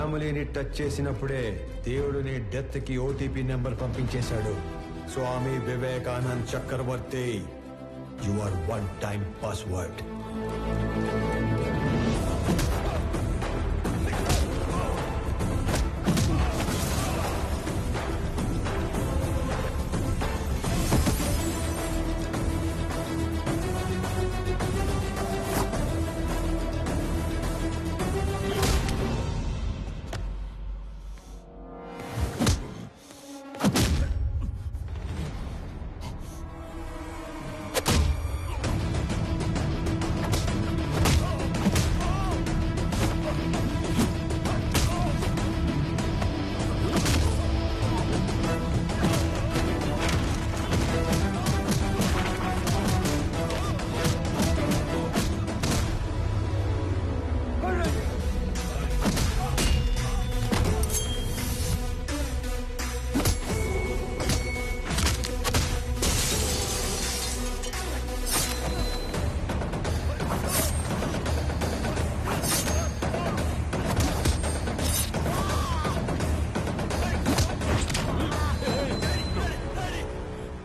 ఫ్యామిలీని టచ్ చేసినప్పుడే దేవుడు నీ డెత్ కి ఓటీపీ నెంబర్ పంపించేశాడు. Swami Vivekanand Chakravarthi, you are one time password.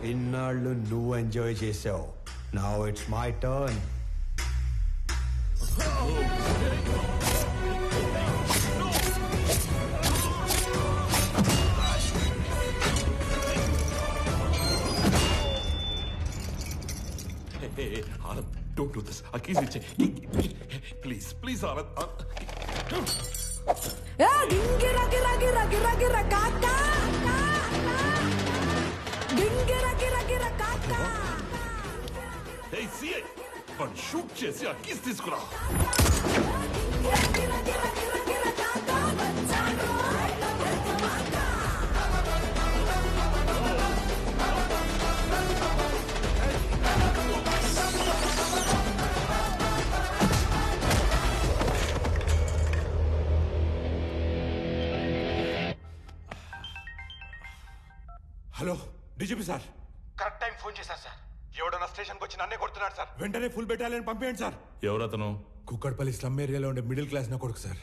ఇన్నాళ్ళు నువ్వు ఎంజాయ్ చేసావు. Now it's my turn. Anand, don't do this. Keys iche. Please, please, Anand. గింగిర గిర గిర గిర గిర కాకా, గింగిర గిర గిర కాకా. Hey, CI, వాడు షూట్ చేసి ఆ కీస్ తీసుకురా. Hello DGP sir. Correct time phone చేశారు సార్. ఎవడన్నా స్టేషన్కి వచ్చి నన్నే కొడుతున్నాడు సార్. వెంటనే ఫుల్ బెటాలియన్ పంపించండి సార్. ఎవరతను? కుక్కడపల్లి స్లమ్ ఏరియాలో ఉండే మిడిల్ క్లాస్ నా కొడుకు సార్.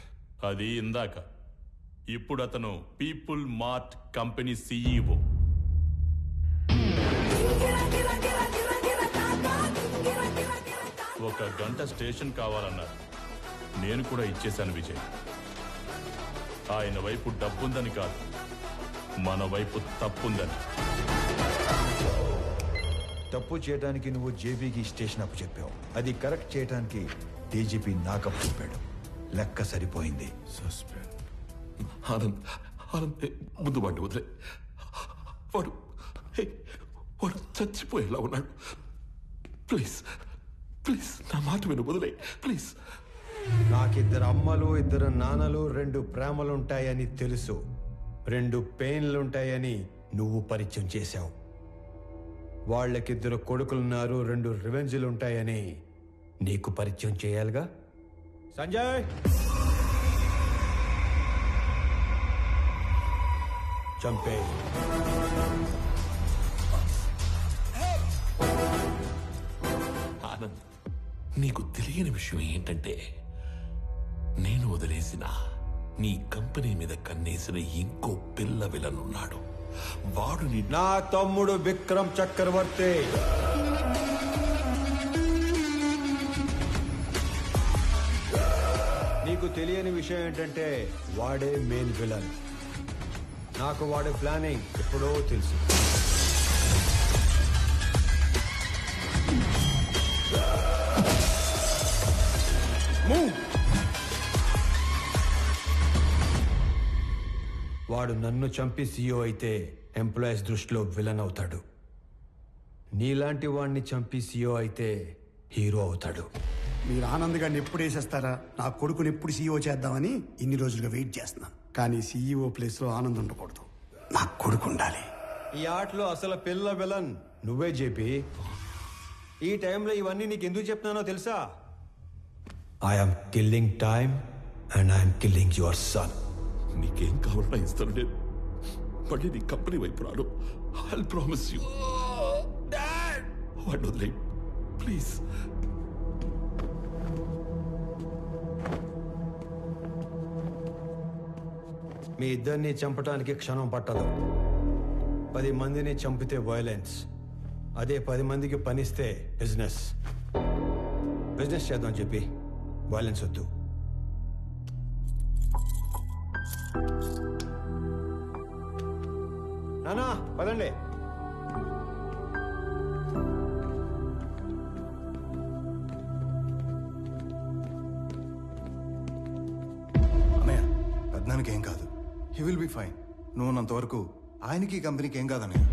అది ఇందాక. ఇప్పుడు అతను పీపుల్ మార్ట్ కంపెనీ CEO. ఒక గంట స్టేషన్ కావాలన్నారు. నేను కూడా ఇచ్చేశాను విజయ్. ఆయన వైపు డబ్బుందని కాదు, మన వైపు తప్పుందని. తప్పు చేయడానికి నువ్వు జేబీకి స్టేషన్ అప్పు చెప్పావు. అది కరెక్ట్ చేయడానికి డీజీపీ నాకప్పు చెప్పాడు. లెక్క సరిపోయింది. సస్పెండ్. ఆనంద్, ఆనంద్, ముందు వాడిని వదిలే. వాడు వాడు చచ్చిపోయేలా ఉన్నాడు. ప్లీజ్ ప్లీజ్ నా మాట విను, వదిలే ప్లీజ్. నాకిద్దరు అమ్మలు, ఇద్దరు నాన్నలు, 2 ప్రేమలుంటాయని తెలుసు. 2 పెయిన్లుంటాయని నువ్వు పరిచయం చేశావు. వాళ్ళకిద్దరు కొడుకులున్నారు, 2 రివెంజ్లుంటాయని నీకు పరిచయం చేయాలిగా. సంజయ్, చంపే. ఆనంద్, నీకు తెలియని విషయం ఏంటంటే, నేను వదిలేసిన నీ కంపెనీ మీద కన్నేసిన ఇంకో పిల్ల విలనున్నాడు. వాడు నా తమ్ముడు విక్రమ్ చక్రవర్తి. నీకు తెలియని విషయం ఏంటంటే వాడే మెయిన్ విలన్. నాకు వాడి ప్లానింగ్ ఎప్పుడో తెలుసు. వాడు నన్ను చంపి CEO అయితే ఎంప్లాయీస్ దృష్టిలో విలన్ అవుతాడు. నీలాంటి వాడిని చంపి CEO అయితే హీరో అవుతాడు. మీరు ఆనంద్ గారిని ఎప్పుడు వేసేస్తారా, నా కొడుకుని ఎప్పుడు CEO చేద్దామని ఇన్ని రోజులుగా వెయిట్ చేస్తున్నాను. కానీ CEO ప్లేస్లో ఆనంద్ ఉండకూడదు, నా కొడుకు ఉండాలి. ఈ ఆటలో అసలు పిల్ల విలన్ నువ్వే జేపీ. ఈ టైంలో ఇవన్నీ నీకు ఎందుకు చెప్తున్నానో తెలుసా? I'm killing time and I'm killing your son. నీకేం కావాలన్నా ఇస్తాను. నేను మళ్ళీ నీ కంపెనీ వైపు రాను. I promise you. వాడిని వదిలే ప్లీజ్. మీ ఇద్దరిని చంపడానికి క్షణం పట్టదు. 10 మందిని చంపితే వైలెన్స్, అదే 10 మందికి పనిస్తే బిజినెస్. బిజినెస్ చేద్దాం చెప్పి వైలెన్స్ వద్దు. నానా పదండి. అన్నయ్య పెద్దనానికి ఏం కాదు, హీ విల్ బి ఫైన్. నువ్వు ఉన్నంతవరకు ఆయనకి ఈ కంపెనీకి ఏం కాదన్నయ్య.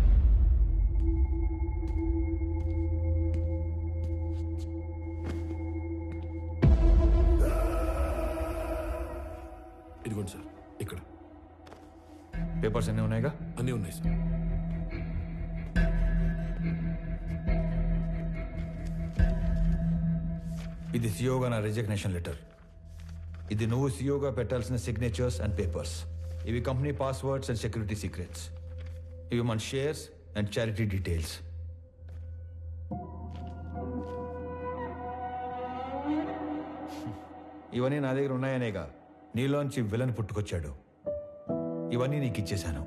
ఇదిగోండి సార్, ఇక్కడ పేపర్స్ అన్నీ ఉన్నాయిగా? అన్నీ ఉన్నాయి సార్. ఇది సియోగా నా రిజిగ్నేషన్ లెటర్. ఇది నువ్వు సియోగా పెట్టాల్సిన సిగ్నేచర్స్ అండ్ పేపర్స్. ఇవి company passwords and security secrets. ఇవి మన షేర్స్ అండ్ చారిటీ డీటెయిల్స్. ఇవన్నీ నా దగ్గర ఉన్నాయనేగా నీలోంచి విలన్ పుట్టుకొచ్చాడు. ఇవన్నీ నీకు ఇచ్చేశాను.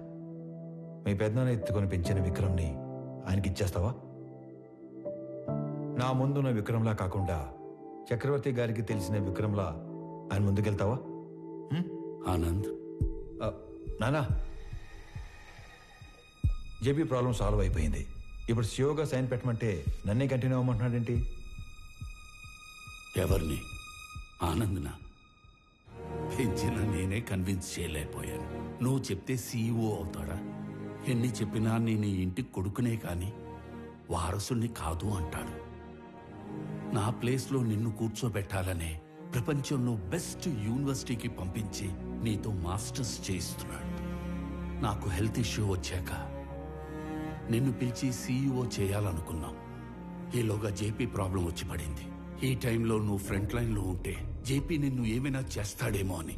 మీ పెద్దనాన్న ఎత్తుకొని పెంచిన విక్రమ్ని ఆయనకి ఇచ్చేస్తావా? నా ముందున్న విక్రమ్లా కాకుండా చక్రవర్తి గారికి తెలిసిన విక్రమ్లా ఆయన ముందుకెళ్తావా? ఆనంద్, నానా, జేపీ ప్రాబ్లం సాల్వ్ అయిపోయింది. ఇప్పుడు సియోగా సైన్ పెట్టమంటే నన్నే కంటిన్యూ అవ్వమంటున్నాడేంటి? ఎవరిని? ఆనంద్నా? పెంచిన నేనే కన్విన్స్ చేయలేకపోయాను. నువ్వు చెప్తే సీఈఓ అవుతాడా? ఎన్ని చెప్పినా నేను ఈ ఇంటికి కొడుకునే కాని వారసుని కాదు అంటాడు. నా ప్లేస్లో నిన్ను కూర్చోబెట్టాలనే ప్రపంచంలో బెస్ట్ యూనివర్సిటీకి పంపించి నీతో మాస్టర్స్ చేయిస్తున్నాడు. నాకు హెల్త్ ఇష్యూ వచ్చాక నిన్ను పిలిచి సీఈఓ చేయాలనుకున్నాం. ఈలోగా జేపీ ప్రాబ్లం వచ్చి పడింది. ఈ టైంలో నువ్వు ఫ్రంట్ లైన్లో ఉంటే జేపీ నిన్ను ఏమైనా చేస్తాడేమో అని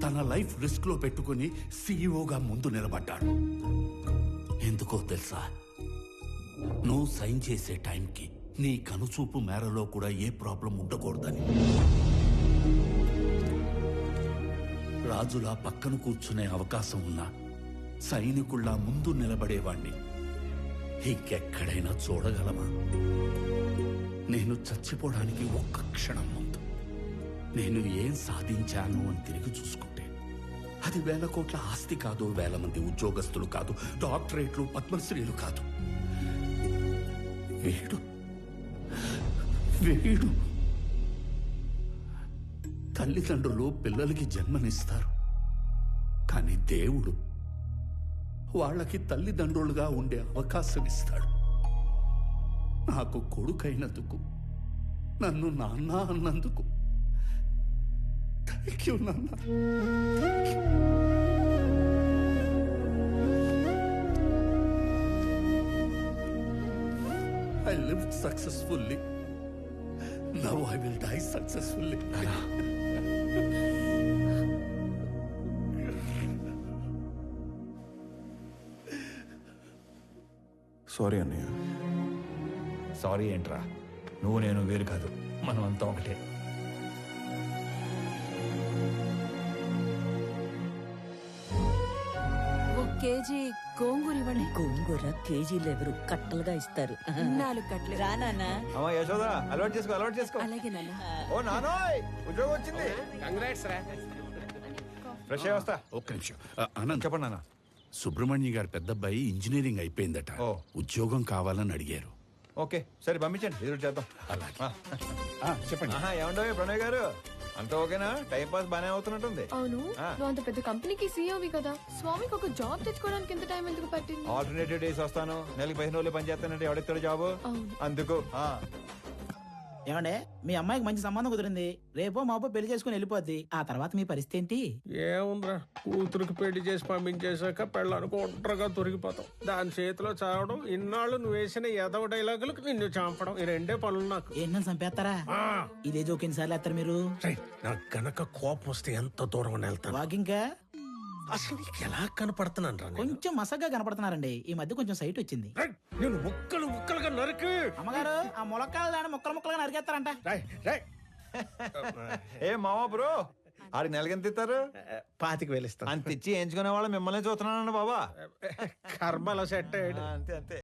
తన లైఫ్ రిస్క్ లో పెట్టుకుని సీఈఓగా ముందు నిలబడ్డాడు. ఎందుకో తెలుసా? నువ్వు సైన్ చేసే టైంకి నీ కనుచూపు మేరలో కూడా ఏ ప్రాబ్లం ఉండకూడదని. రాజులా పక్కన కూర్చునే అవకాశం ఉన్నా సైనికుల్లా ముందు నిలబడేవాణ్ణి ఇంకెక్కడైనా చూడగలమా? నేను చచ్చిపోవడానికి ఒక్క క్షణం ముందు నేను ఏం సాధించాను అని తిరిగి చూసుకుంటే అది 1000 కోట్ల ఆస్తి కాదు, 1000 మంది ఉద్యోగస్తులు కాదు, డాక్టరేట్లు, పద్మశ్రీలు కాదు. వీడు వీడు తల్లిదండ్రులు పిల్లలకి జన్మనిస్తారు, కానీ దేవుడు వాళ్ళకి తల్లిదండ్రులుగా ఉండే అవకాశం ఇస్తాడు. నాకు కొడుకైనందుకు, నన్ను నాన్న అన్నందుకు థ్యాంక్ యూ నాన్న. I lived successfully. Now I will die successfully. Sorry అన్నయ్య. సారీ ఏంట్రా? నువ్వు నేను వేరు కాదు, మనం అంతా ఒకటే. కేజీ గోంగూర ఇవ్వండి. గోంగూర కేజీలు ఎవరు కట్టలుగా ఇస్తారు. 4 కట్టలు. రా నాన్న. అమ్మా యశోదా, అలవాటు చేసుకో, అలవాటు చేసుకో. అలాగే నాన్న. ఓ నానోయ్, ఉద్యోగం వచ్చింది. ఫ్రెష్ అయ్యి వస్తా. ఒక్క నిమిషం. ఆనంద్, చెప్పండి నాన్న. సుబ్రహ్మణ్య గారి పెద్దబ్బాయి ఇంజనీరింగ్ అయిపోయిందట. ఓ. ఉద్యోగం కావాలని అడిగారు. ఓకే, సరే పంపించండి, ఎదురు చేద్దాం. అలాగే. చెప్పండి. ఏమండో ప్రణయ్ గారు, అంతా ఓకేనా? టైం పాస్ బానే అవుతున్నట్టుంది. అవును, నువ్వు అంత పెద్ద కంపెనీకి సీఈఓవి కదా, స్వామికి ఒక జాబ్ తెచ్చుకోవడానికి ఎంత టైం ఎందుకు పట్టింది? ఆల్టర్నేటివ్ డేస్ వస్తాను, నెలకి 15 రోజులు పని చేస్తానంటే ఎవడెత్తాడు జాబు? అందుకు. ఏమండే, మీ అమ్మాయికి మంచి సంబంధం కుదిరింది. రేపో మాపో పెళ్లి చేసుకుని వెళ్ళిపోద్ది. ఆ తర్వాత మీ పరిస్థితి ఏంటి? ఏముందిరా, కూతురికి పెళ్లి చేసి పంపించేశాక పెళ్ళానికి ఒంటరిగా దొరికిపోతాం. దాని చేతిలో చావడం, ఇన్నాళ్ళు నువ్వు వేసిన ఎదవ డైలాగులకు నిన్ను చంపడం, ఈ 2 పనులు నాకు. ఏంటని చంపేస్తారా? ఇదే జోకిన్ సార్లు వేస్తారు మీరు. నాకు గనక కోపం వస్తే ఎంత దూరం వెళ్తాను. వాకింగ్ అసలు నీకు ఎలా కనపడుతున్నాను రా? కొంచెం మసగ్గా కనపడుతున్నారండి. ఈ మధ్య కొంచెం సైట్ వచ్చింది. నేను ముక్కలుగా నరికి. అమ్మగారు, ఆ ములక్కాయలు దాన్ని ముక్కలుగా నరికేస్తారంట. ఏ మావా బ్రో, ఆడికి నెలకి ఎంత ఇస్తారు? 25,000 ఇస్తాను. అంత ఇచ్చి ఎంచుకునే వాళ్ళు మిమ్మల్ని చూస్తున్నానండి బాబా. కర్మలో సెట్ అయ్యాడు. అంతే అంతే.